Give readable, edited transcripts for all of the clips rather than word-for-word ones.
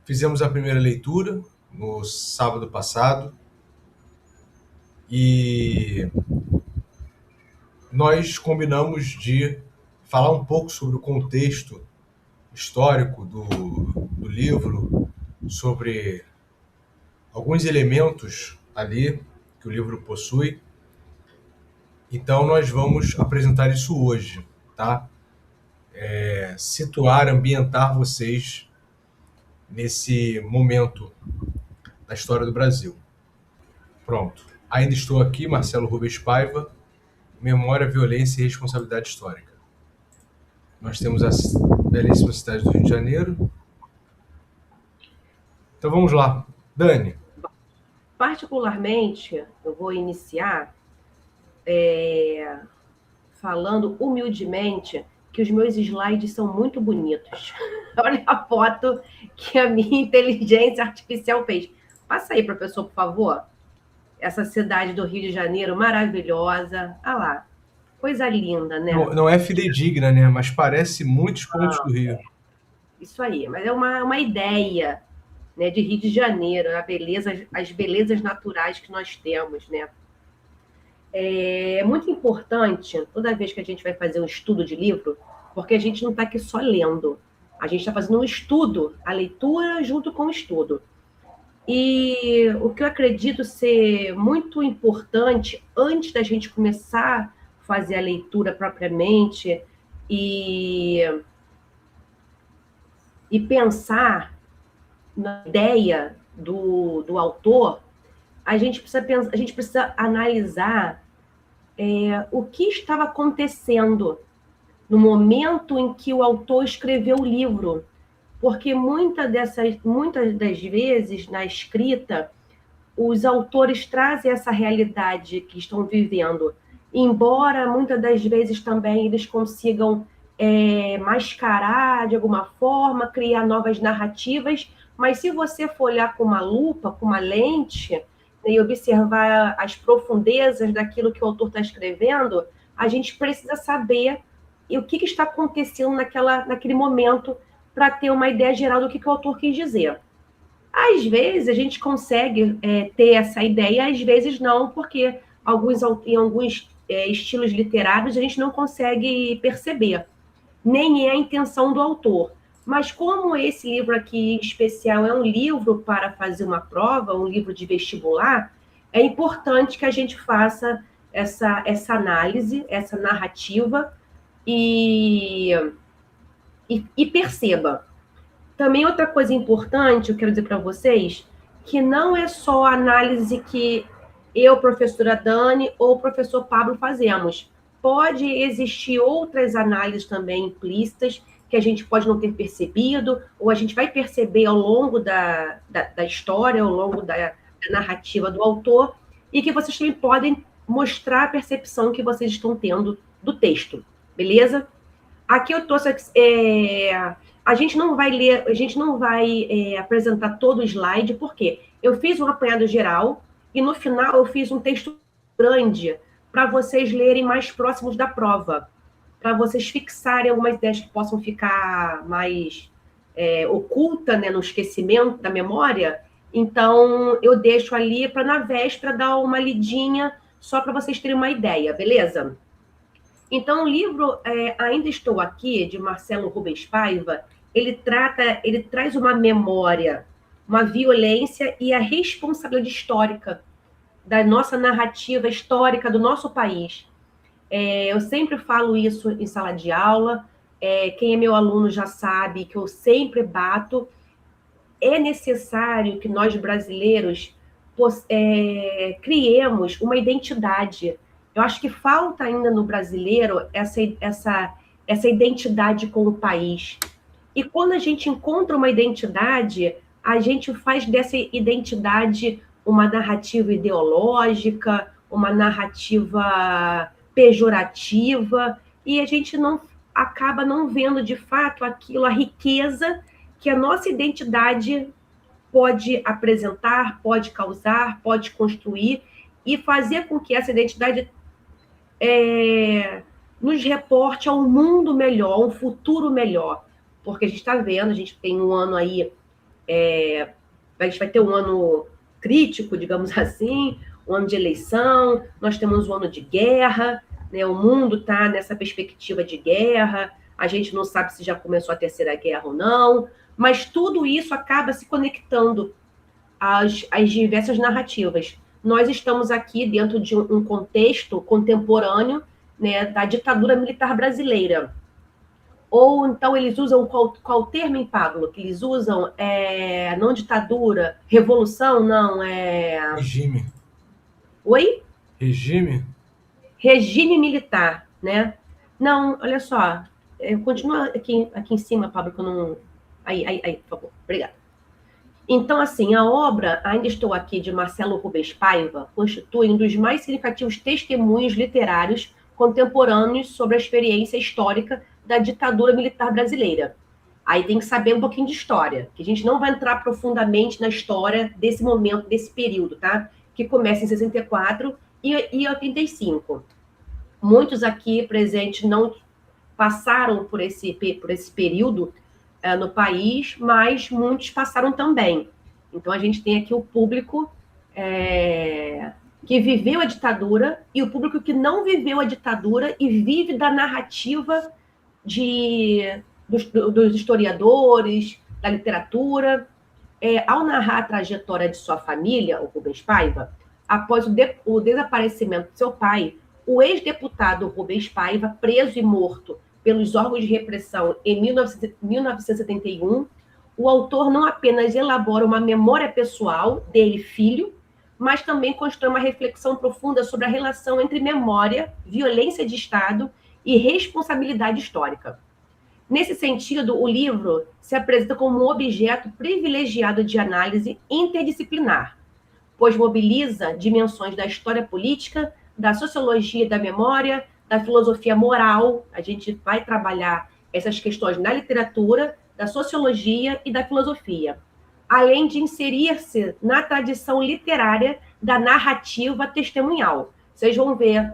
Fizemos a primeira leitura no sábado passado e nós combinamos de falar um pouco sobre o contexto histórico do livro, sobre alguns elementos ali que o livro possui. Então nós vamos apresentar isso hoje, tá? Situar, ambientar vocês nesse momento da história do Brasil. Pronto. Ainda estou aqui, Marcelo Rubens Paiva, Memória, Violência e Responsabilidade Histórica. Nós temos a belíssima cidade do Rio de Janeiro. Então vamos lá. Dani. Particularmente, eu vou iniciar falando humildemente que os meus slides são muito bonitos. Olha a foto que a minha inteligência artificial fez. Passa aí, professor, por favor. Essa cidade do Rio de Janeiro maravilhosa. Ah lá, coisa linda, né? Não é fidedigna, né? Mas parece muitos pontos do Rio. Isso aí, mas é uma ideia, né, de Rio de Janeiro, as belezas naturais que nós temos, né? É muito importante, toda vez que a gente vai fazer um estudo de livro, porque a gente não está aqui só lendo, a gente está fazendo um estudo, a leitura junto com o estudo. E o que eu acredito ser muito importante, antes da gente começar a fazer a leitura propriamente e pensar na ideia do autor, a gente precisa analisar o que estava acontecendo no momento em que o autor escreveu o livro. Porque muitas das vezes, na escrita, os autores trazem essa realidade que estão vivendo, embora muitas das vezes também eles consigam mascarar de alguma forma, criar novas narrativas, mas se você for olhar com uma lupa, com uma lente, né, e observar as profundezas daquilo que o autor está escrevendo, a gente precisa saber o que está acontecendo naquele momento para ter uma ideia geral do que o autor quis dizer. Às vezes a gente consegue ter essa ideia, às vezes não, porque em alguns estilos literários a gente não consegue perceber, nem é a intenção do autor. Mas como esse livro aqui em especial é um livro para fazer uma prova, um livro de vestibular, é importante que a gente faça essa análise, essa narrativa e perceba. Também outra coisa importante, eu quero dizer para vocês, que não é só a análise que eu, professora Dani, ou o professor Pablo fazemos. Pode existir outras análises também implícitas que a gente pode não ter percebido, ou a gente vai perceber ao longo da história, ao longo da narrativa do autor, e que vocês também podem mostrar a percepção que vocês estão tendo do texto, beleza? Aqui eu trouxe a gente não vai ler, a gente não vai apresentar todo o slide, porque eu fiz um apanhado geral e no final eu fiz um texto grande para vocês lerem mais próximos da prova, para vocês fixarem algumas ideias que possam ficar mais oculta, né, no esquecimento da memória. Então eu deixo ali para na véspera dar uma lidinha só para vocês terem uma ideia, beleza? Então, o livro Ainda Estou Aqui, de Marcelo Rubens Paiva, ele traz uma memória, uma violência e a responsabilidade histórica da nossa narrativa histórica do nosso país. Eu sempre falo isso em sala de aula, quem é meu aluno já sabe que eu sempre bato. É necessário que nós brasileiros criemos uma identidade. Eu acho que falta ainda no brasileiro essa identidade com o país. E quando a gente encontra uma identidade, a gente faz dessa identidade uma narrativa ideológica, uma narrativa pejorativa, e a gente não acaba não vendo de fato aquilo, a riqueza que a nossa identidade pode apresentar, pode causar, pode construir e fazer com que essa identidade nos reporte a um mundo melhor, um futuro melhor. Porque a gente está vendo, a gente tem um ano aí A gente vai ter um ano crítico, digamos assim, um ano de eleição, nós temos um ano de guerra, né? O mundo está nessa perspectiva de guerra, a gente não sabe se já começou a Terceira Guerra ou não, mas tudo isso acaba se conectando às diversas narrativas. Nós estamos aqui dentro de um contexto contemporâneo, né, da ditadura militar brasileira. Ou então eles usam qual termo, hein, Pablo? Que eles usam não ditadura, revolução, não, Regime. Oi? Regime? Regime militar, né? Não, olha só, continua aqui em cima, Pablo, que eu não... Aí, por favor, obrigada. Então, assim, a obra Ainda Estou Aqui, de Marcelo Rubens Paiva, constitui um dos mais significativos testemunhos literários contemporâneos sobre a experiência histórica da ditadura militar brasileira. Aí tem que saber um pouquinho de história, que a gente não vai entrar profundamente na história desse momento, desse período, tá? Que começa em 64 e 85. Muitos aqui presentes não passaram por esse período no país, mas muitos passaram também. Então, a gente tem aqui o público que viveu a ditadura e o público que não viveu a ditadura e vive da narrativa dos historiadores, da literatura. Ao narrar a trajetória de sua família, o Rubens Paiva, após o desaparecimento de seu pai, o ex-deputado Rubens Paiva, preso e morto pelos órgãos de repressão em 1971, o autor não apenas elabora uma memória pessoal dele, filho, mas também constrói uma reflexão profunda sobre a relação entre memória, violência de Estado e responsabilidade histórica. Nesse sentido, o livro se apresenta como um objeto privilegiado de análise interdisciplinar, pois mobiliza dimensões da história política, da sociologia da memória, da filosofia moral. A gente vai trabalhar essas questões na literatura, da sociologia e da filosofia, além de inserir-se na tradição literária da narrativa testemunhal. Vocês vão ver,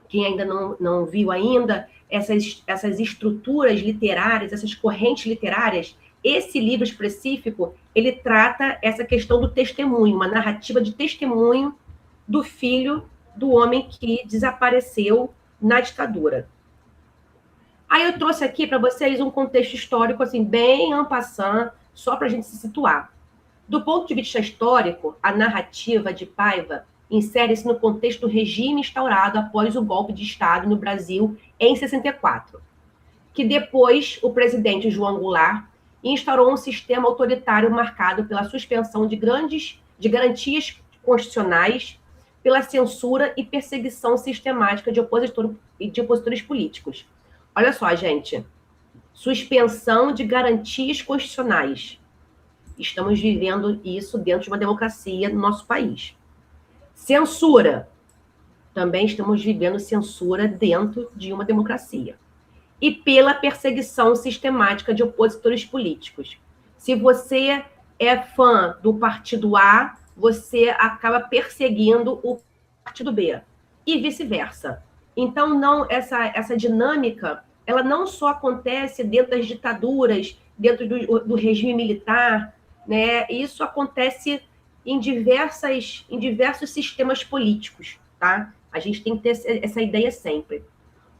quem ainda não viu ainda, essas estruturas literárias, essas correntes literárias. Esse livro específico, ele trata essa questão do testemunho, uma narrativa de testemunho do filho do homem que desapareceu na ditadura. Aí eu trouxe aqui para vocês um contexto histórico, assim, bem en passant, só para a gente se situar. Do ponto de vista histórico, a narrativa de Paiva insere-se no contexto do regime instaurado após o golpe de Estado no Brasil em 64, que depois o presidente João Goulart instaurou um sistema autoritário marcado pela suspensão de garantias constitucionais, pela censura e perseguição sistemática de opositores políticos. Olha só, gente, suspensão de garantias constitucionais. Estamos vivendo isso dentro de uma democracia no nosso país. Censura. Também estamos vivendo censura dentro de uma democracia. E pela perseguição sistemática de opositores políticos. Se você é fã do partido A, você acaba perseguindo o partido B. E vice-versa. Então, não, essa dinâmica, ela não só acontece dentro das ditaduras, dentro do regime militar, né? Isso acontece em diversos sistemas políticos, tá? A gente tem que ter essa ideia sempre.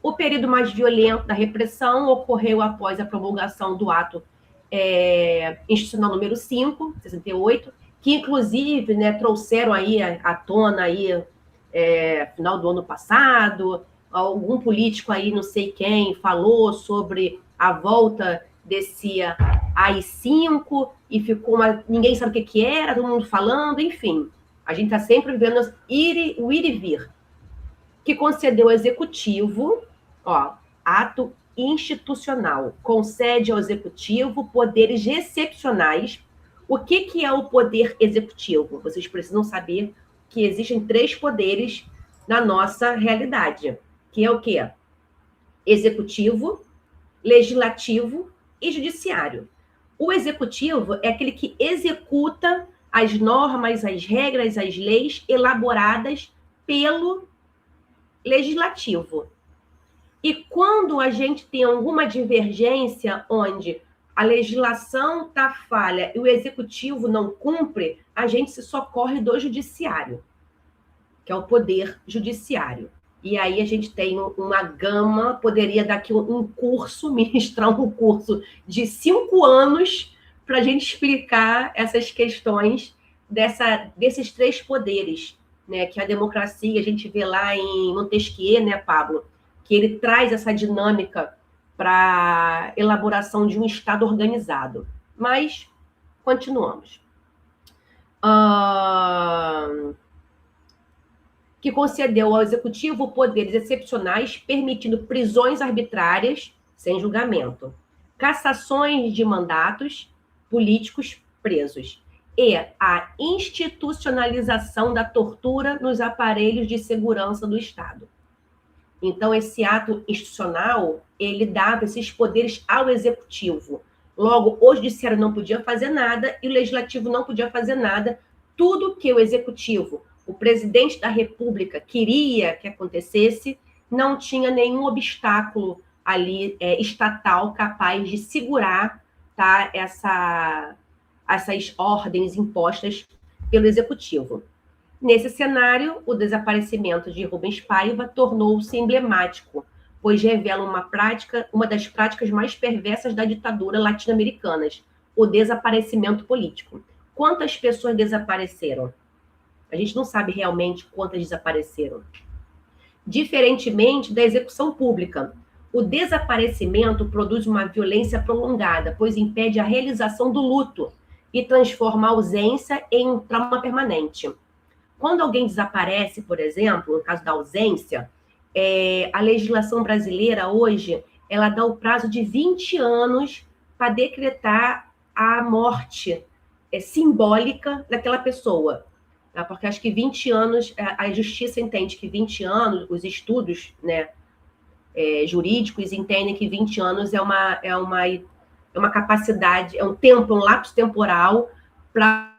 O período mais violento da repressão ocorreu após a promulgação do ato institucional número 5, 68, que inclusive, né, trouxeram aí à tona aí, final do ano passado, algum político aí, não sei quem, falou sobre a volta desse AI-5 e ficou ninguém sabe o que era, todo mundo falando, enfim. A gente está sempre vendo o ir e vir, que concedeu ao executivo, ato institucional, concede ao executivo poderes excepcionais. O que é o poder executivo? Vocês precisam saber que existem 3 poderes na nossa realidade, que é o quê? Executivo, legislativo e judiciário. O executivo é aquele que executa as normas, as regras, as leis elaboradas pelo legislativo. E quando a gente tem alguma divergência onde a legislação está falha e o executivo não cumpre, a gente se socorre do judiciário, que é o poder judiciário. E aí a gente tem uma gama, poderia dar aqui um curso, ministrar um curso de 5 anos para a gente explicar essas questões desses 3 poderes, né? Que a democracia, a gente vê lá em Montesquieu, né, Pablo? Que ele traz essa dinâmica para a elaboração de um Estado organizado. Mas, continuamos. Que concedeu ao Executivo poderes excepcionais, permitindo prisões arbitrárias sem julgamento, cassações de mandatos políticos presos e a institucionalização da tortura nos aparelhos de segurança do Estado. Então, esse ato institucional, ele dava esses poderes ao Executivo. Logo, o Judiciário não podia fazer nada e o Legislativo não podia fazer nada. Tudo que o Executivo, o presidente da República, queria que acontecesse, não tinha nenhum obstáculo ali estatal capaz de segurar, tá, essas ordens impostas pelo Executivo. Nesse cenário, o desaparecimento de Rubens Paiva tornou-se emblemático, pois revela uma das práticas mais perversas da ditadura latino-americana, o desaparecimento político. Quantas pessoas desapareceram? A gente não sabe realmente quantas desapareceram. Diferentemente da execução pública, o desaparecimento produz uma violência prolongada, pois impede a realização do luto e transforma a ausência em um trauma permanente. Quando alguém desaparece, por exemplo, no caso da ausência, a legislação brasileira hoje, ela dá o prazo de 20 anos para decretar a morte simbólica daquela pessoa. Tá? Porque acho que 20 anos, a justiça entende que 20 anos, os estudos, né, jurídicos entendem que 20 anos é uma capacidade, é um tempo, um lapso temporal para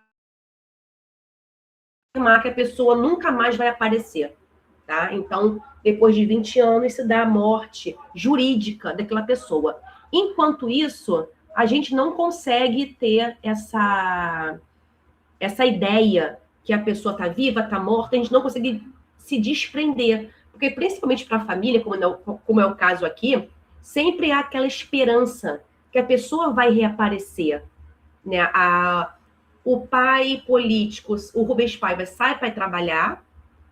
que a pessoa nunca mais vai aparecer. Tá? Então, depois de 20 anos, se dá a morte jurídica daquela pessoa. Enquanto isso, a gente não consegue ter essa ideia que a pessoa está viva, está morta, a gente não consegue se desprender. Porque, principalmente para a família, como é o caso aqui, sempre há aquela esperança que a pessoa vai reaparecer. Né? O pai político, o Rubens Paiva, sai para trabalhar,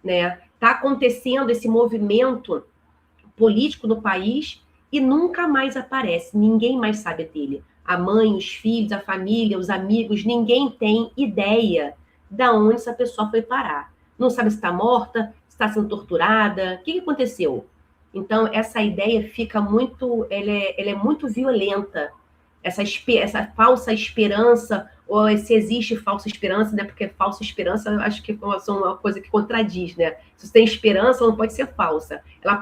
né? Está acontecendo esse movimento político no país e nunca mais aparece, ninguém mais sabe dele. A mãe, os filhos, a família, os amigos, ninguém tem ideia de onde essa pessoa foi parar. Não sabe se está morta, se está sendo torturada, o que aconteceu? Então, essa ideia fica muito, ela é muito violenta, essa falsa esperança, ou se existe falsa esperança, né? Porque falsa esperança, acho que é uma coisa que contradiz, né? Se você tem esperança, ela não pode ser falsa. Ela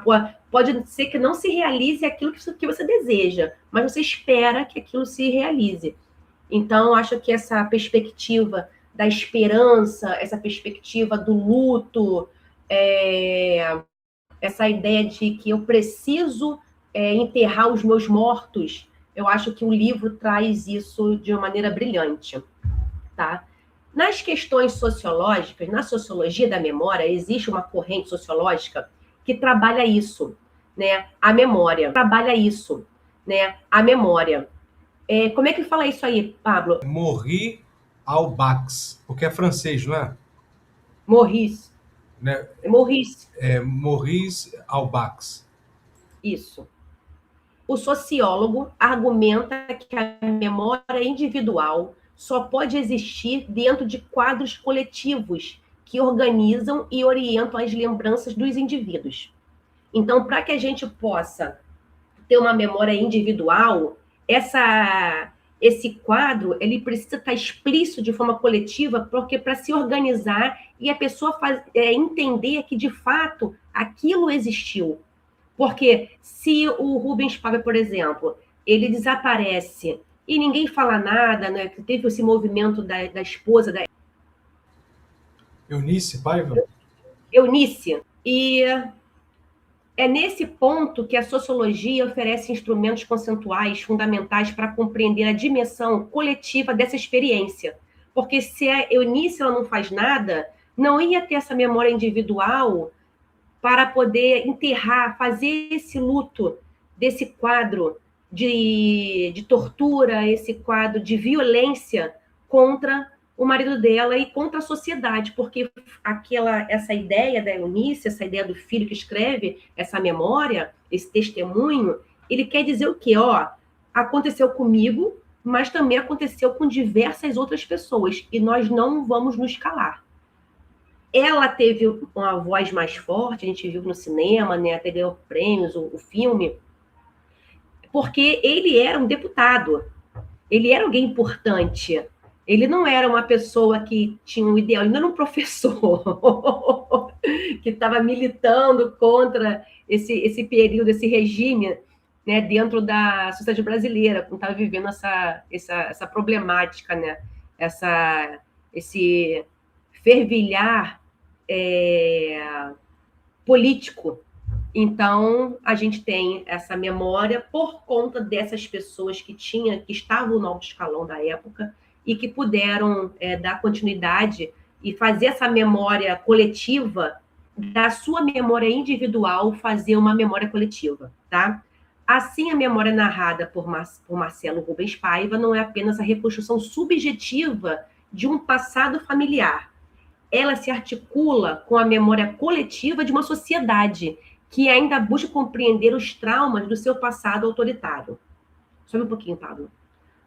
pode ser que não se realize aquilo que você deseja, mas você espera que aquilo se realize. Então, acho que essa perspectiva da esperança, essa perspectiva do luto, essa ideia de que eu preciso enterrar os meus mortos, eu acho que o livro traz isso de uma maneira brilhante, tá? Nas questões sociológicas, na sociologia da memória, existe uma corrente sociológica que trabalha isso, né? A memória. Trabalha isso, né? A memória. Como é que fala isso aí, Pablo? Maurice Aubax, porque é francês, não é? Maurice. Né? Maurice. Maurice Aubax. Isso. O sociólogo argumenta que a memória individual só pode existir dentro de quadros coletivos que organizam e orientam as lembranças dos indivíduos. Então, para que a gente possa ter uma memória individual, esse quadro ele precisa estar explícito de forma coletiva, porque para se organizar e a pessoa entender que, de fato, aquilo existiu. Porque se o Rubens Paiva, por exemplo, ele desaparece e ninguém fala nada, né? Teve esse movimento da esposa da Eunice Paiva? Eunice, e É nesse ponto que a sociologia oferece instrumentos conceituais fundamentais para compreender a dimensão coletiva dessa experiência. Porque se a Eunice ela não faz nada, não ia ter essa memória individual para poder enterrar, fazer esse luto desse quadro de tortura, esse quadro de violência contra o marido dela e contra a sociedade, porque essa ideia da Eunice, essa ideia do filho que escreve essa memória, esse testemunho, ele quer dizer o quê? Aconteceu comigo, mas também aconteceu com diversas outras pessoas, e nós não vamos nos calar. Ela teve uma voz mais forte, a gente viu no cinema, né, até ganhou prêmios, o filme, porque ele era um deputado, ele era alguém importante, ele não era uma pessoa que tinha um ideal, ele não era um professor que estava militando contra esse período, esse regime, né, dentro da sociedade brasileira, como estava vivendo essa problemática, né, esse fervilhar político. Então, a gente tem essa memória por conta dessas pessoas que estavam no alto escalão da época e que puderam dar continuidade e fazer essa memória coletiva, da sua memória individual, fazer uma memória coletiva, tá? Assim, a memória narrada por Marcelo Rubens Paiva não é apenas a reconstrução subjetiva de um passado familiar. Ela se articula com a memória coletiva de uma sociedade que ainda busca compreender os traumas do seu passado autoritário. Só um pouquinho, Pablo.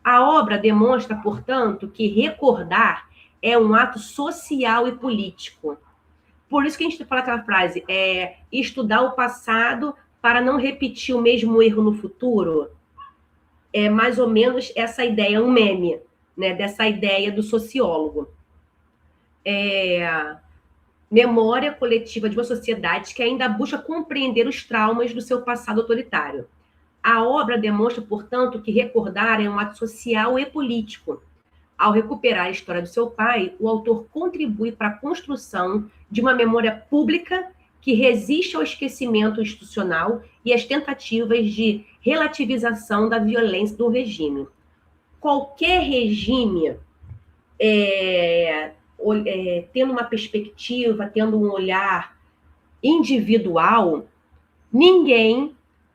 A obra demonstra, portanto, que recordar é um ato social e político. Por isso que a gente fala aquela frase, estudar o passado para não repetir o mesmo erro no futuro. É mais ou menos essa ideia, um meme, né, dessa ideia do sociólogo. Memória coletiva de uma sociedade que ainda busca compreender os traumas do seu passado autoritário. A obra demonstra, portanto, que recordar é um ato social e político. Ao recuperar a história do seu pai, o autor contribui para a construção de uma memória pública que resiste ao esquecimento institucional e às tentativas de relativização da violência do regime. Qualquer regime tendo uma perspectiva, tendo um olhar individual,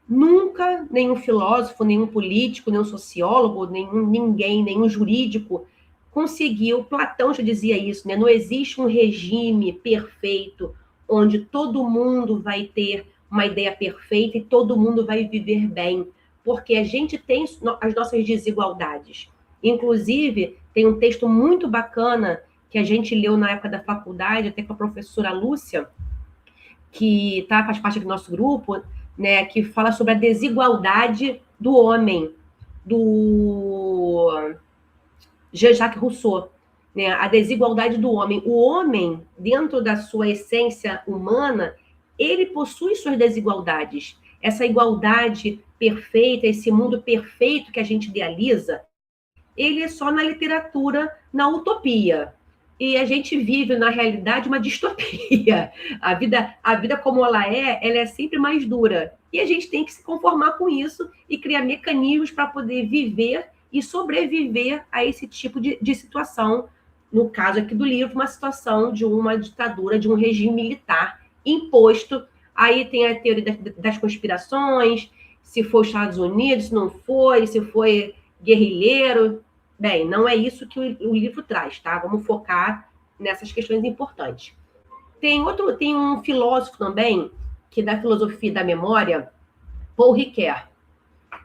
nunca, nenhum filósofo, nenhum político, nenhum sociólogo, nenhum jurídico conseguiu, Platão já dizia isso, né? Não existe um regime perfeito onde todo mundo vai ter uma ideia perfeita e todo mundo vai viver bem, porque a gente tem as nossas desigualdades. Inclusive, tem um texto muito bacana que a gente leu na época da faculdade, até com a professora Lúcia, que faz parte do nosso grupo, né, que fala sobre a desigualdade do homem, do Jean-Jacques Rousseau, né, a desigualdade do homem. O homem, dentro da sua essência humana, ele possui suas desigualdades. Essa igualdade perfeita, esse mundo perfeito que a gente idealiza, ele é só na literatura, na utopia. E a gente vive, na realidade, uma distopia. A vida como ela é sempre mais dura. E a gente tem que se conformar com isso e criar mecanismos para poder viver e sobreviver a esse tipo de situação. No caso aqui do livro, uma situação de uma ditadura, de um regime militar imposto. Aí tem a teoria das conspirações, se foi os Estados Unidos, se não foi, se foi guerrilheiro. Bem, não é isso que o livro traz, tá? Vamos focar nessas questões importantes. Tem um filósofo também, que é da filosofia da memória, Paul Ricoeur.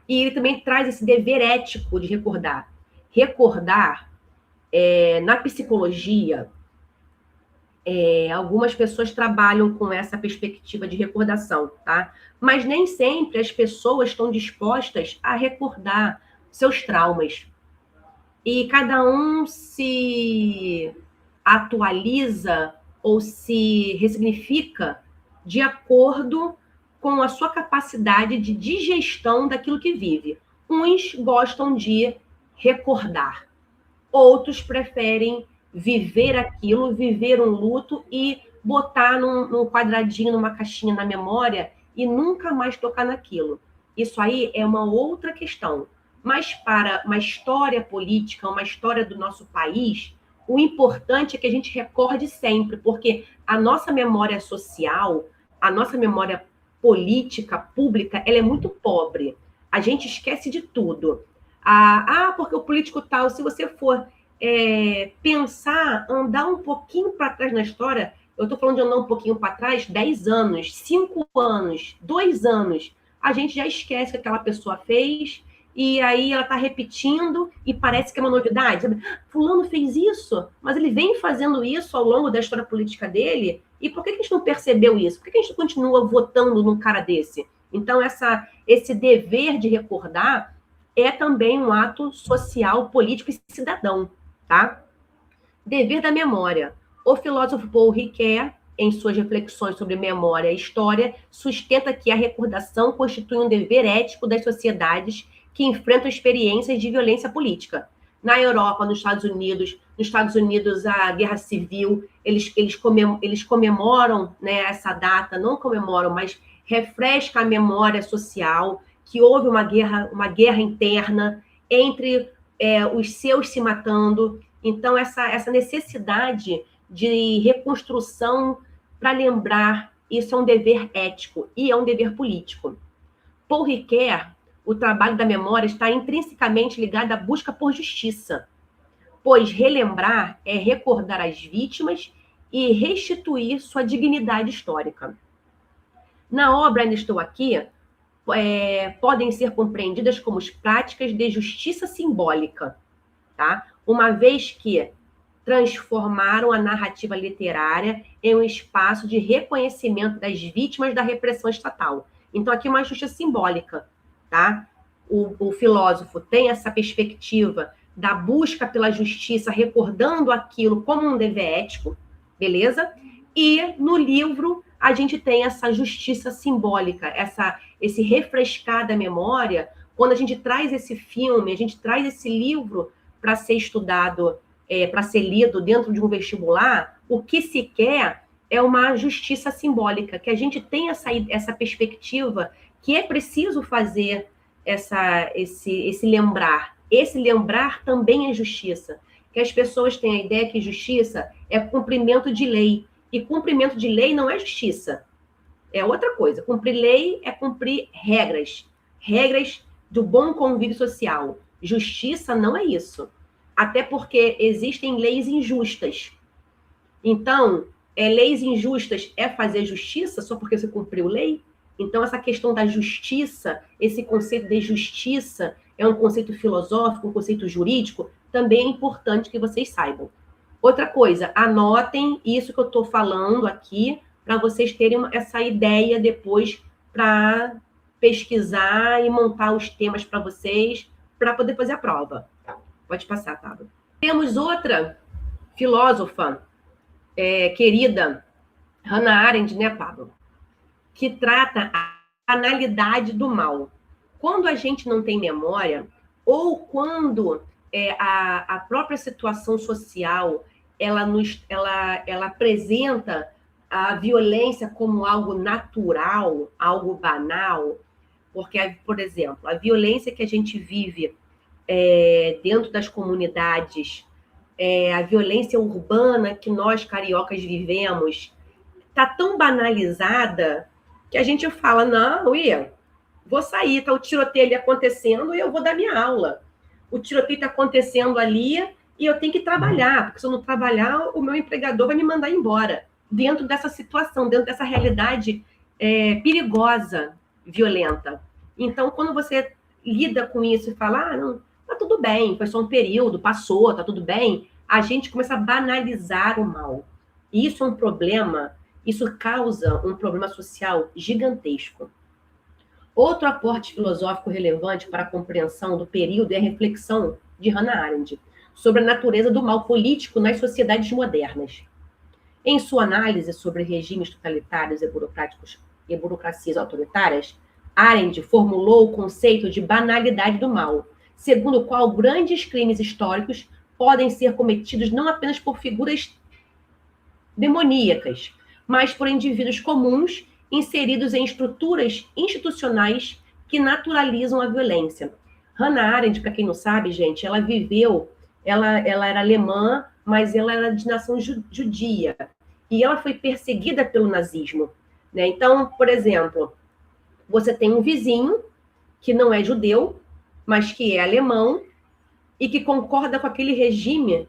E ele também traz esse dever ético de recordar. Recordar, na psicologia, algumas pessoas trabalham com essa perspectiva de recordação, tá? Mas nem sempre as pessoas estão dispostas a recordar seus traumas. E cada um se atualiza ou se ressignifica de acordo com a sua capacidade de digestão daquilo que vive. Uns gostam de recordar, outros preferem viver aquilo, viver um luto e botar num quadradinho, numa caixinha na memória e nunca mais tocar naquilo. Isso aí é uma outra questão. Mas para uma história política, uma história do nosso país, o importante é que a gente recorde sempre, porque a nossa memória social, a nossa memória política, pública, ela é muito pobre. A gente esquece de tudo. Porque o político tal, se você for pensar, andar um pouquinho para trás na história, eu estou falando de andar um pouquinho para trás, 10 anos, 5 anos, 2 anos, a gente já esquece o que aquela pessoa fez, e aí ela está repetindo e parece que é uma novidade. Sabe? Fulano fez isso, mas ele vem fazendo isso ao longo da história política dele, e por que a gente não percebeu isso? Por que a gente continua votando num cara desse? Então, esse dever de recordar é também um ato social, político e cidadão, tá? Dever da memória. O filósofo Paul Ricoeur, em suas reflexões sobre memória e história, sustenta que a recordação constitui um dever ético das sociedades que enfrentam experiências de violência política. Na Europa, nos Estados Unidos a Guerra Civil, eles comemoram, né, essa data, não comemoram, mas refresca a memória social, que houve uma guerra interna entre os seus se matando. Então, essa necessidade de reconstrução para lembrar, isso é um dever ético e é um dever político. Paul Ricoeur, o trabalho da memória está intrinsecamente ligado à busca por justiça, pois relembrar é recordar as vítimas e restituir sua dignidade histórica. Na obra Ainda Estou Aqui, podem ser compreendidas como práticas de justiça simbólica, tá? Uma vez que transformaram a narrativa literária em um espaço de reconhecimento das vítimas da repressão estatal. Então, aqui uma justiça simbólica, tá? O filósofo tem essa perspectiva da busca pela justiça, recordando aquilo como um dever ético, beleza? E no livro a gente tem essa justiça simbólica, esse refrescar da memória. Quando a gente traz esse filme, a gente traz esse livro para ser estudado, para ser lido dentro de um vestibular, o que se quer é uma justiça simbólica, que a gente tem essa perspectiva que é preciso fazer esse lembrar. Esse lembrar também é justiça. Que as pessoas têm a ideia que justiça é cumprimento de lei. E cumprimento de lei não é justiça. É outra coisa. Cumprir lei é cumprir regras. Regras do bom convívio social. Justiça não é isso. Até porque existem leis injustas. Então, leis injustas é fazer justiça só porque você cumpriu lei? Então, essa questão da justiça, esse conceito de justiça, é um conceito filosófico, um conceito jurídico, também é importante que vocês saibam. Outra coisa, anotem isso que eu estou falando aqui, para vocês terem essa ideia depois para pesquisar e montar os temas para vocês, para poder fazer a prova. Pode passar, Pablo. Temos outra filósofa querida, Hannah Arendt, né, Pablo? Que trata a banalidade do mal. Quando a gente não tem memória, ou quando a própria situação social ela apresenta a violência como algo natural, algo banal, porque, por exemplo, a violência que a gente vive dentro das comunidades, a violência urbana que nós cariocas vivemos, está tão banalizada que a gente fala, não, vou sair, tá o tiroteio ali acontecendo e eu vou dar minha aula. O tiroteio está acontecendo ali e eu tenho que trabalhar, porque se eu não trabalhar, o meu empregador vai me mandar embora. Dentro dessa situação, dentro dessa realidade perigosa, violenta. Então, quando você lida com isso e fala, não, tá tudo bem, foi só um período, passou, tá tudo bem, a gente começa a banalizar o mal. E isso é um problema, isso causa um problema social gigantesco. Outro aporte filosófico relevante para a compreensão do período é a reflexão de Hannah Arendt sobre a natureza do mal político nas sociedades modernas. Em sua análise sobre regimes totalitários e burocráticos e burocracias autoritárias, Arendt formulou o conceito de banalidade do mal, segundo o qual grandes crimes históricos podem ser cometidos não apenas por figuras demoníacas, mas por indivíduos comuns inseridos em estruturas institucionais que naturalizam a violência. Hannah Arendt, para quem não sabe, gente, ela era alemã, mas ela era de nação judia, e ela foi perseguida pelo nazismo, né? Então, por exemplo, você tem um vizinho que não é judeu, mas que é alemão, e que concorda com aquele regime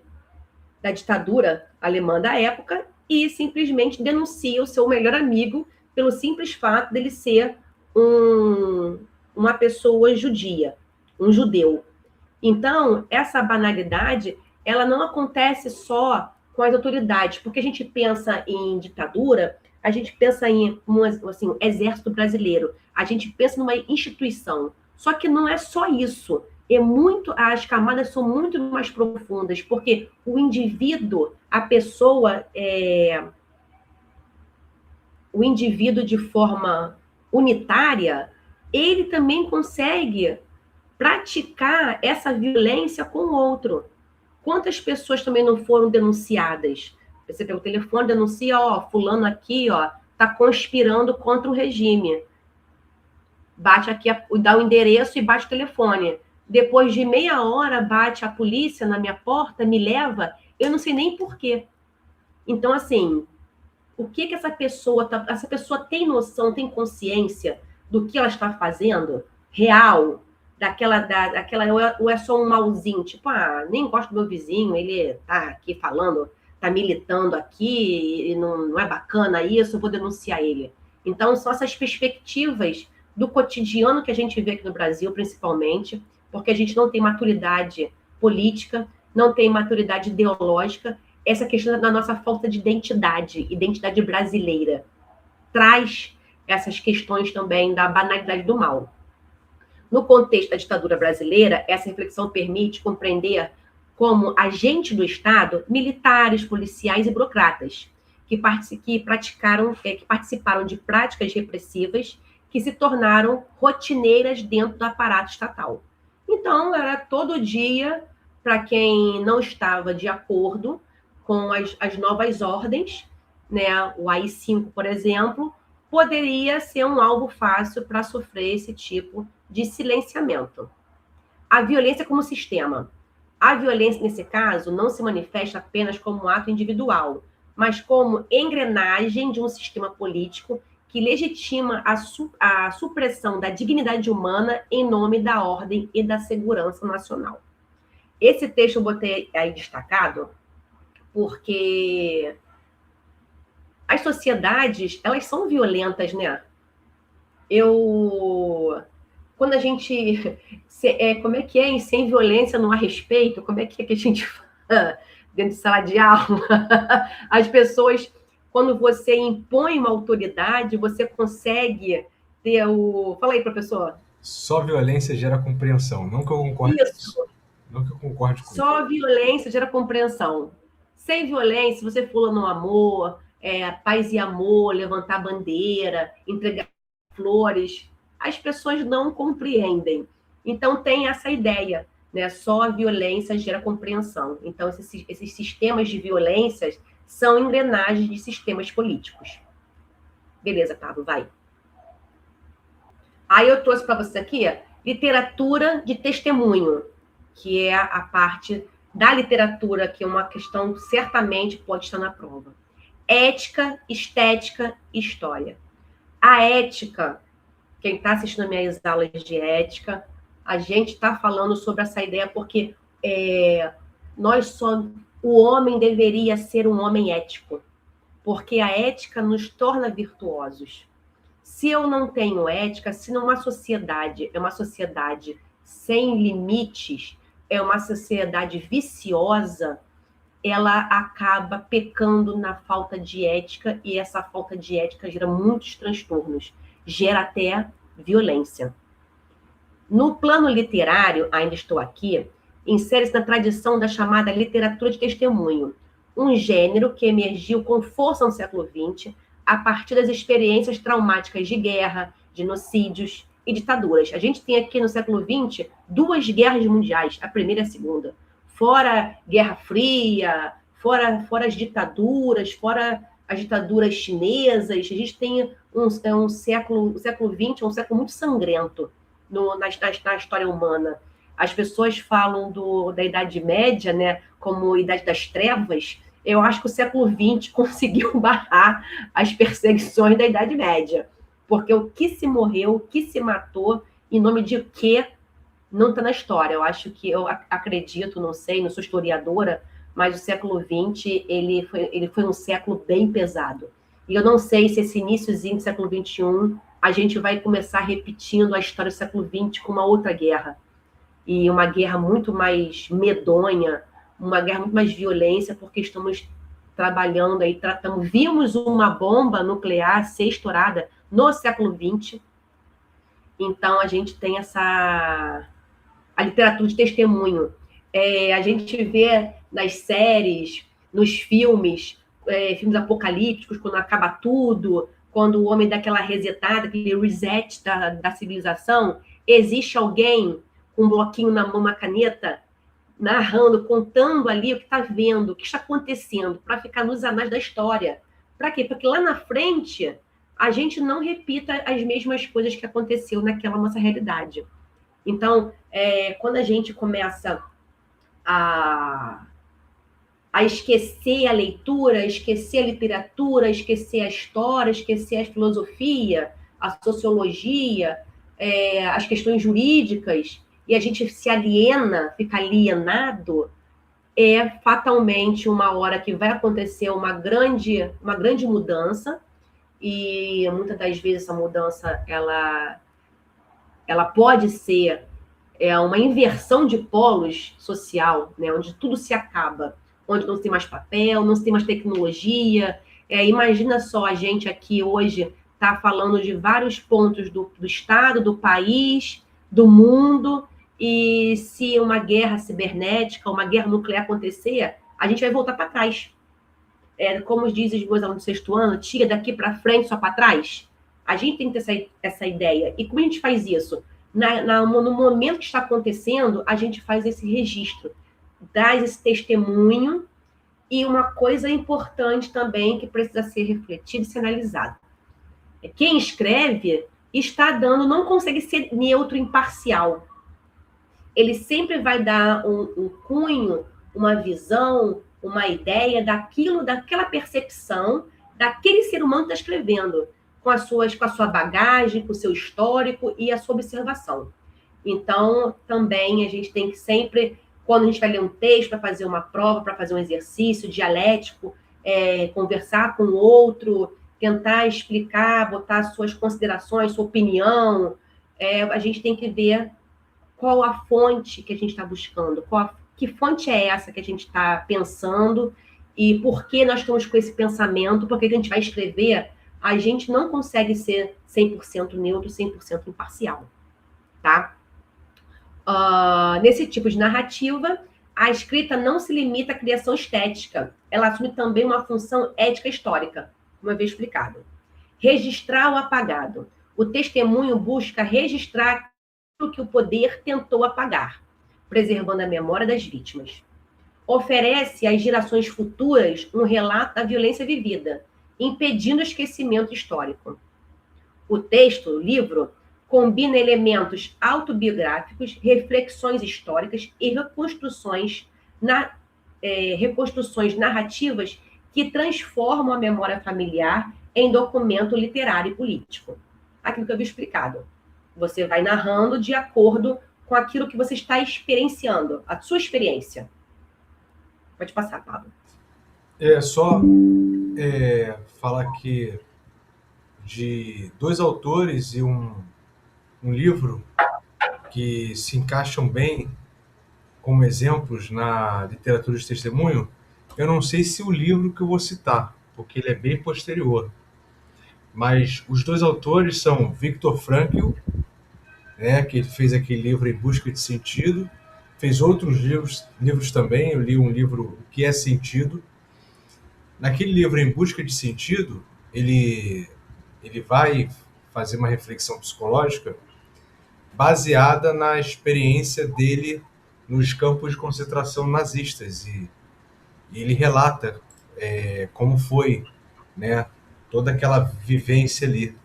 da ditadura alemã da época, e simplesmente denuncia o seu melhor amigo pelo simples fato dele ser uma pessoa judia, um judeu. Então, essa banalidade, ela não acontece só com as autoridades, porque a gente pensa em ditadura, a gente pensa em assim, exército brasileiro, a gente pensa numa instituição. Só que não é só isso. As camadas são muito mais profundas, porque o indivíduo, a pessoa, o indivíduo de forma unitária, ele também consegue praticar essa violência com o outro. Quantas pessoas também não foram denunciadas? Você pega o telefone, denuncia, fulano aqui, tá conspirando contra o regime. Bate aqui, dá o endereço e bate o telefone. Depois de meia hora, bate a polícia na minha porta, me leva, eu não sei nem por quê. Então, assim, o que essa pessoa tem noção, tem consciência do que ela está fazendo? Real? Daquela, ou é só um malzinho, tipo, nem gosto do meu vizinho, ele tá aqui falando, tá militando aqui, e não é bacana isso, eu vou denunciar ele. Então, são essas perspectivas do cotidiano que a gente vê aqui no Brasil, principalmente, porque a gente não tem maturidade política, não tem maturidade ideológica, essa questão da nossa falta de identidade brasileira, traz essas questões também da banalidade do mal. No contexto da ditadura brasileira, essa reflexão permite compreender como agentes do Estado, militares, policiais e burocratas, que participaram de práticas repressivas que se tornaram rotineiras dentro do aparato estatal. Então, era todo dia, para quem não estava de acordo com as novas ordens, né, o AI-5, por exemplo, poderia ser um alvo fácil para sofrer esse tipo de silenciamento. A violência como sistema. A violência, nesse caso, não se manifesta apenas como um ato individual, mas como engrenagem de um sistema político que legitima a supressão da dignidade humana em nome da ordem e da segurança nacional. Esse texto eu botei aí destacado porque as sociedades, elas são violentas, né? Quando a gente... como é que é? Sem violência não há respeito? Como é que a gente fala dentro de sala de aula? As pessoas, quando você impõe uma autoridade, você consegue ter o... Fala aí, professor. Só violência gera compreensão. Não que eu concorde com isso. Não que eu concorde com isso. Só violência gera compreensão. Sem violência, você fala no amor, paz e amor, levantar bandeira, entregar flores, as pessoas não compreendem. Então, tem essa ideia, né? Só a violência gera compreensão. Então, esses sistemas de violências são engrenagens de sistemas políticos. Beleza, Pablo, vai. Aí eu trouxe para você aqui literatura de testemunho, que é a parte da literatura, que é uma questão certamente pode estar na prova. Ética, estética e história. A ética, quem está assistindo as minhas aulas de ética, a gente está falando sobre essa ideia porque o homem deveria ser um homem ético, porque a ética nos torna virtuosos. Se eu não tenho ética, se uma sociedade é uma sociedade sem limites, é uma sociedade viciosa, ela acaba pecando na falta de ética, e essa falta de ética gera muitos transtornos, gera até violência. No plano literário, ainda estou aqui, insere-se na tradição da chamada literatura de testemunho, um gênero que emergiu com força no século XX, a partir das experiências traumáticas de guerra, genocídios e ditaduras. A gente tem aqui no século XX 2 guerras mundiais, a primeira e a segunda. Fora Guerra Fria, fora as ditaduras, fora as ditaduras chinesas. A gente tem o século XX é um século muito sangrento na história humana. As pessoas falam da Idade Média, né, como Idade das Trevas. Eu acho que o século XX conseguiu barrar as perseguições da Idade Média, porque o que se morreu, o que se matou, em nome de quê, não está na história. Eu acho que, eu acredito, não sei, não sou historiadora, mas o século XX ele foi um século bem pesado. E eu não sei se esse iníciozinho do século XXI a gente vai começar repetindo a história do século XX com uma outra guerra. E uma guerra muito mais medonha, uma guerra muito mais violência, porque estamos trabalhando aí, vimos uma bomba nuclear ser estourada no século XX. Então a gente tem a literatura de testemunho. A gente vê nas séries, nos filmes, filmes apocalípticos, quando acaba tudo, quando o homem dá aquela resetada, aquele reset da civilização, existe alguém com um bloquinho na mão, uma caneta, narrando, contando ali o que está vendo, o que está acontecendo, para ficar nos anais da história. Para quê? Porque lá na frente a gente não repita as mesmas coisas que aconteceu naquela nossa realidade. Então, quando a gente começa a esquecer a leitura, esquecer a literatura, esquecer a história, esquecer a filosofia, a sociologia, as questões jurídicas, e a gente se aliena, fica alienado, é fatalmente uma hora que vai acontecer uma grande mudança, e muitas das vezes essa mudança ela pode ser uma inversão de polos social, né, onde tudo se acaba, onde não se tem mais papel, não se tem mais tecnologia. Imagina só, a gente aqui hoje está falando de vários pontos do Estado, do país, do mundo, e se uma guerra cibernética, uma guerra nuclear acontecer, a gente vai voltar para trás. Como dizem os meus alunos do sexto ano, tira daqui para frente, só para trás. A gente tem que ter essa ideia. E como a gente faz isso? No momento que está acontecendo, a gente faz esse registro, traz esse testemunho, e uma coisa importante também que precisa ser refletida e ser analisada. Quem escreve está dando, não consegue ser neutro, imparcial. Ele sempre vai dar um cunho, uma visão, uma ideia daquela percepção, daquele ser humano que está escrevendo, com a sua bagagem, com o seu histórico e a sua observação. Então, também a gente tem que sempre, quando a gente vai ler um texto, para fazer uma prova, para fazer um exercício dialético, conversar com o outro, tentar explicar, botar suas considerações, sua opinião, a gente tem que ver qual a fonte que a gente está buscando, que fonte é essa que a gente está pensando e por que nós estamos com esse pensamento, porque a gente vai escrever, a gente não consegue ser 100% neutro, 100% imparcial, tá? Nesse tipo de narrativa, a escrita não se limita à criação estética, ela assume também uma função ética histórica, como eu havia explicado. Registrar o apagado. O testemunho busca registrar aquilo que o poder tentou apagar, preservando a memória das vítimas. Oferece às gerações futuras um relato da violência vivida, impedindo o esquecimento histórico. O texto, o livro, combina elementos autobiográficos, reflexões históricas e reconstruções narrativas que transformam a memória familiar em documento literário e político. Aquilo que eu havia explicado. Você vai narrando de acordo com aquilo que você está experienciando, a sua experiência. Pode passar, Pablo. Só falar aqui de dois autores e um livro que se encaixam bem como exemplos na literatura de testemunho. Eu não sei se o livro que eu vou citar, porque ele é bem posterior. Mas os dois autores são Viktor Frankl, que fez aquele livro Em Busca de Sentido, fez outros livros também. Eu li um livro, O que é Sentido. Naquele livro Em Busca de Sentido, ele vai fazer uma reflexão psicológica baseada na experiência dele nos campos de concentração nazistas. E ele relata como foi né? Toda aquela vivência ali.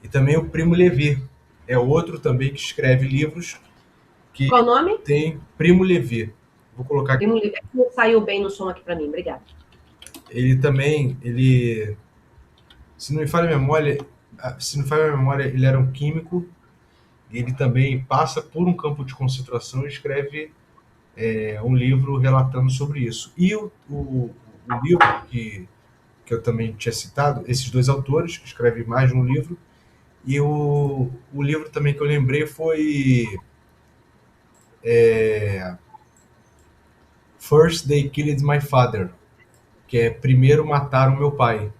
E também o Primo Levi, é outro também que escreve livros que Qual o nome? tem Primo Levi. Vou colocar aqui. Primo Levi. Não saiu bem no som aqui para mim, obrigada. Ele também, se não me falha a memória, se não me falha a memória, ele era um químico. Ele também passa por um campo de concentração e escreve um livro relatando sobre isso. E o livro que eu também tinha citado, esses dois autores, que escrevem mais de um livro, e o livro também que eu lembrei foi First They Killed My Father, que é Primeiro Mataram Meu Pai.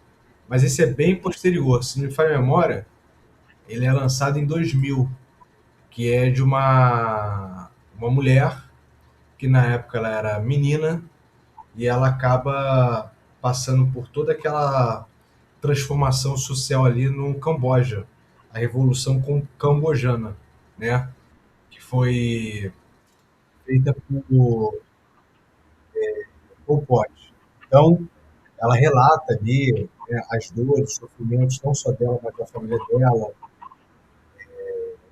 Mas esse é bem posterior, se não me falha a memória, ele é lançado em 2000, que é de uma mulher que na época ela era menina e ela acaba passando por toda aquela transformação social ali no Camboja, a Revolução Cambojana, né? Que foi feita por Pol Pot. Então, ela relata ali, né, as dores, os sofrimentos, não só dela, mas da família dela, o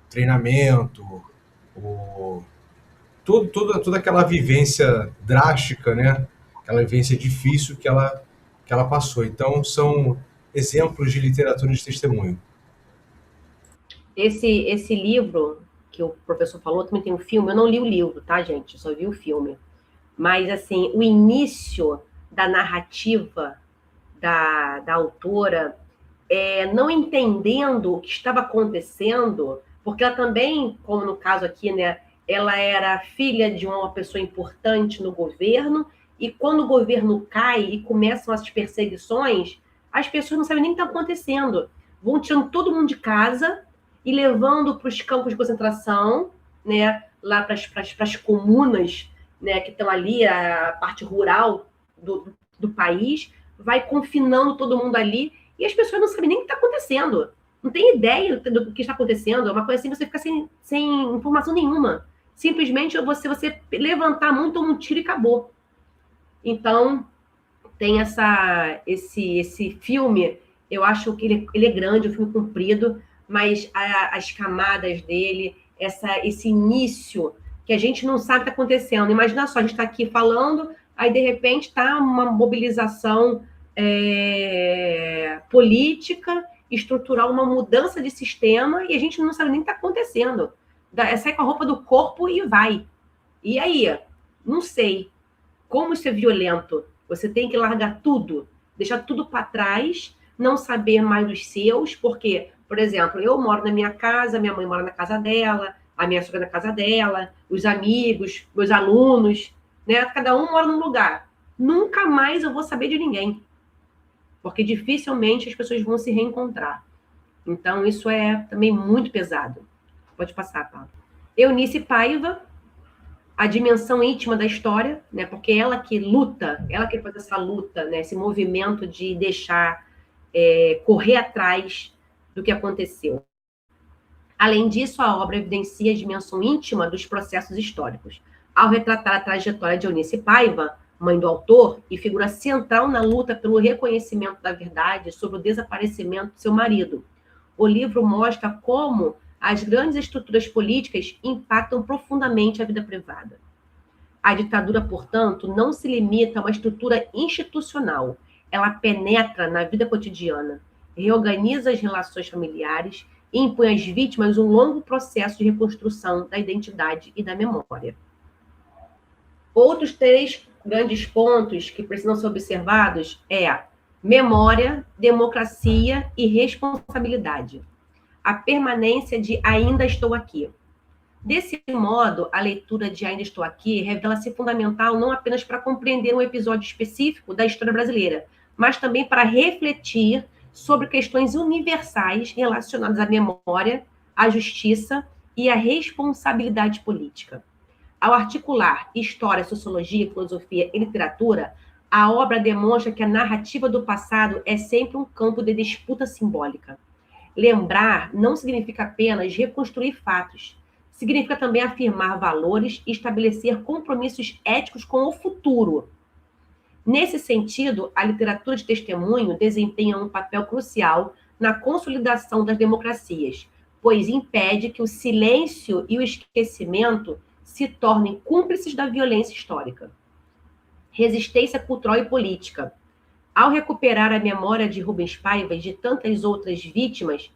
treinamento, o, toda aquela vivência drástica, né? Aquela vivência difícil que ela passou. Então, são exemplos de literatura de testemunho. Esse livro que o professor falou também tem um filme. Eu não li o livro, tá, gente? Eu só vi o filme. Mas, assim, o início da narrativa da autora, não entendendo o que estava acontecendo, porque ela também, como no caso aqui, né, ela era filha de uma pessoa importante no governo, e quando o governo cai e começam as perseguições, as pessoas não sabem nem o que está acontecendo. Vão tirando todo mundo de casa e levando para os campos de concentração, né, lá para as comunas, né, que estão ali, a parte rural do país, vai confinando todo mundo ali e as pessoas não sabem nem o que está acontecendo. Não tem ideia do que está acontecendo. É uma coisa assim, você fica sem informação nenhuma. Simplesmente você levantar a mão, toma um tiro e acabou. Então, tem esse filme, eu acho que ele é grande, um filme comprido, mas as camadas dele, esse início, que a gente não sabe o que está acontecendo. Imagina só, a gente está aqui falando, aí de repente está uma mobilização política, estrutural, uma mudança de sistema, e a gente não sabe nem o que está acontecendo. Sai com a roupa do corpo e vai. E aí? Não sei. Como isso é violento? Você tem que largar tudo, deixar tudo para trás, não saber mais dos seus, porque, por exemplo, eu moro na minha casa, minha mãe mora na casa dela, a minha sogra na casa dela, os amigos, meus alunos, né? Cada um mora num lugar. Nunca mais eu vou saber de ninguém, porque dificilmente as pessoas vão se reencontrar. Então, isso é também muito pesado. Pode passar, Paulo. Eunice Paiva, a dimensão íntima da história, né? Porque ela que luta, ela que faz essa luta, né? Esse movimento de deixar correr atrás do que aconteceu. Além disso, a obra evidencia a dimensão íntima dos processos históricos. Ao retratar a trajetória de Eunice Paiva, mãe do autor, e figura central na luta pelo reconhecimento da verdade sobre o desaparecimento de seu marido, o livro mostra como as grandes estruturas políticas impactam profundamente a vida privada. A ditadura, portanto, não se limita a uma estrutura institucional. Ela penetra na vida cotidiana, reorganiza as relações familiares e impõe às vítimas um longo processo de reconstrução da identidade e da memória. Outros 3 grandes pontos que precisam ser observados memória, democracia e responsabilidade. A permanência de Ainda Estou Aqui. Desse modo, a leitura de Ainda Estou Aqui revela-se fundamental não apenas para compreender um episódio específico da história brasileira, mas também para refletir sobre questões universais relacionadas à memória, à justiça e à responsabilidade política. Ao articular história, sociologia, filosofia e literatura, a obra demonstra que a narrativa do passado é sempre um campo de disputa simbólica. Lembrar não significa apenas reconstruir fatos, significa também afirmar valores e estabelecer compromissos éticos com o futuro. Nesse sentido, a literatura de testemunho desempenha um papel crucial na consolidação das democracias, pois impede que o silêncio e o esquecimento se tornem cúmplices da violência histórica. Resistência cultural e política. Ao recuperar a memória de Rubens Paiva e de tantas outras vítimas,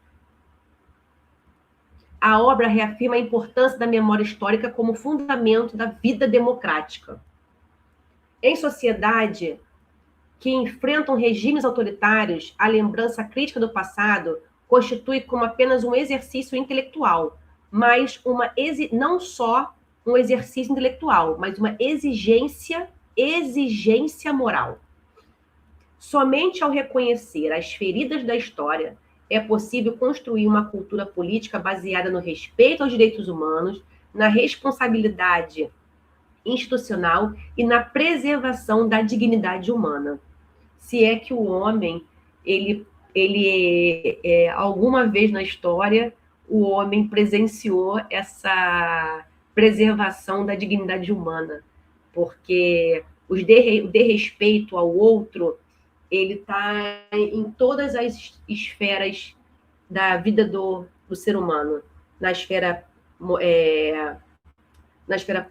a obra reafirma a importância da memória histórica como fundamento da vida democrática. Em sociedade que enfrentam regimes autoritários, a lembrança crítica do passado constitui como apenas um exercício intelectual, mas não só um exercício intelectual, mas uma exigência moral. Somente ao reconhecer as feridas da história é possível construir uma cultura política baseada no respeito aos direitos humanos, na responsabilidade institucional e na preservação da dignidade humana. Se é que o homem, alguma vez na história, o homem presenciou essa preservação da dignidade humana, porque o desrespeito ao outro, ele está em todas as esferas da vida do ser humano, na esfera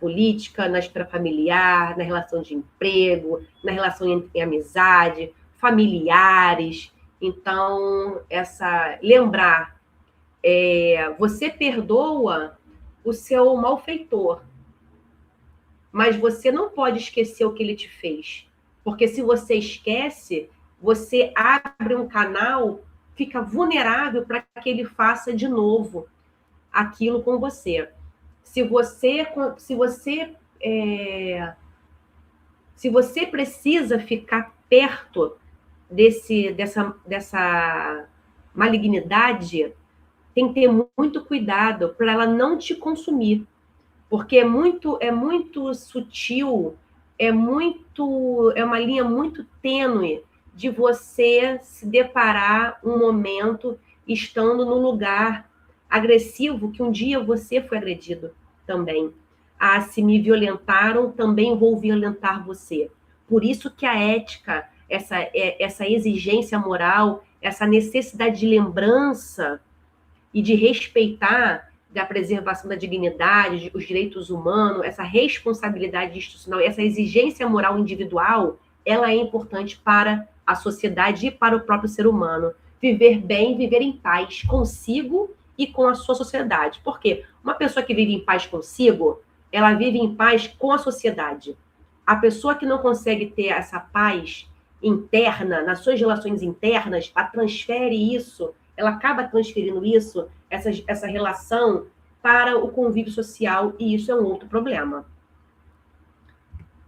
política, na esfera familiar, na relação de emprego, na relação em amizade, familiares. Então, lembrar, você perdoa o seu malfeitor, mas você não pode esquecer o que ele te fez, porque se você esquece, você abre um canal, fica vulnerável para que ele faça de novo aquilo com você. Se você precisa ficar perto dessa malignidade, tem que ter muito cuidado para ela não te consumir, porque é muito sutil, é uma linha muito tênue de você se deparar um momento estando no lugar agressivo que um dia você foi agredido também. Se me violentaram, também vou violentar você. Por isso que a ética, essa exigência moral, essa necessidade de lembrança e de respeitar da preservação da dignidade, os direitos humanos, essa responsabilidade institucional, essa exigência moral individual, ela é importante para a sociedade e para o próprio ser humano. Viver bem, viver em paz consigo e com a sua sociedade. Por quê? Uma pessoa que vive em paz consigo, ela vive em paz com a sociedade. A pessoa que não consegue ter essa paz interna, nas suas relações internas, ela transfere isso, ela acaba transferindo isso, essa relação para o convívio social, e isso é um outro problema.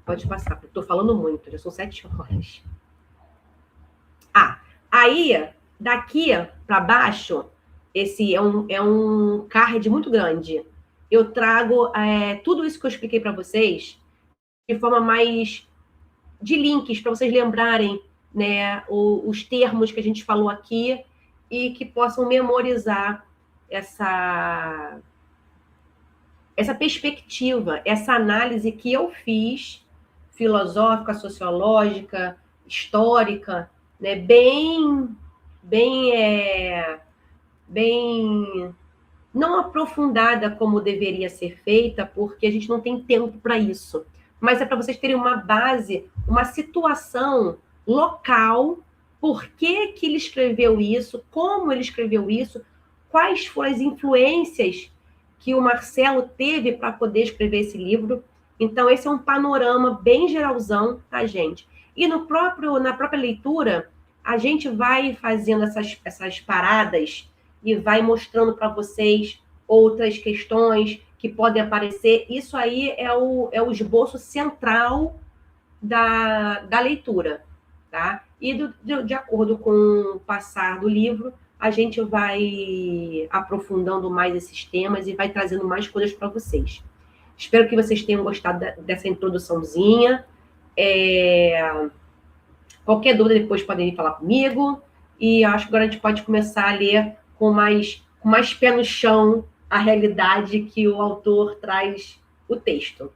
Pode passar, porque estou falando muito, já são 7 horas. Aí, daqui para baixo, esse é um card muito grande. Eu trago tudo isso que eu expliquei para vocês de forma mais de links, para vocês lembrarem, né, os termos que a gente falou aqui e que possam memorizar essa perspectiva, essa análise que eu fiz, filosófica, sociológica, histórica, né, bem não aprofundada como deveria ser feita, porque a gente não tem tempo para isso. Mas é para vocês terem uma base, uma situação local, por que ele escreveu isso, como ele escreveu isso, quais foram as influências que o Marcelo teve para poder escrever esse livro. Então, esse é um panorama bem geralzão, tá, gente? E na própria leitura, a gente vai fazendo essas paradas e vai mostrando para vocês outras questões que podem aparecer. Isso aí é o esboço central da leitura, tá? E de acordo com o passar do livro, a gente vai aprofundando mais esses temas e vai trazendo mais coisas para vocês. Espero que vocês tenham gostado dessa introduçãozinha. Qualquer dúvida depois podem vir falar comigo. E acho que agora a gente pode começar a ler com mais pé no chão a realidade que o autor traz o texto.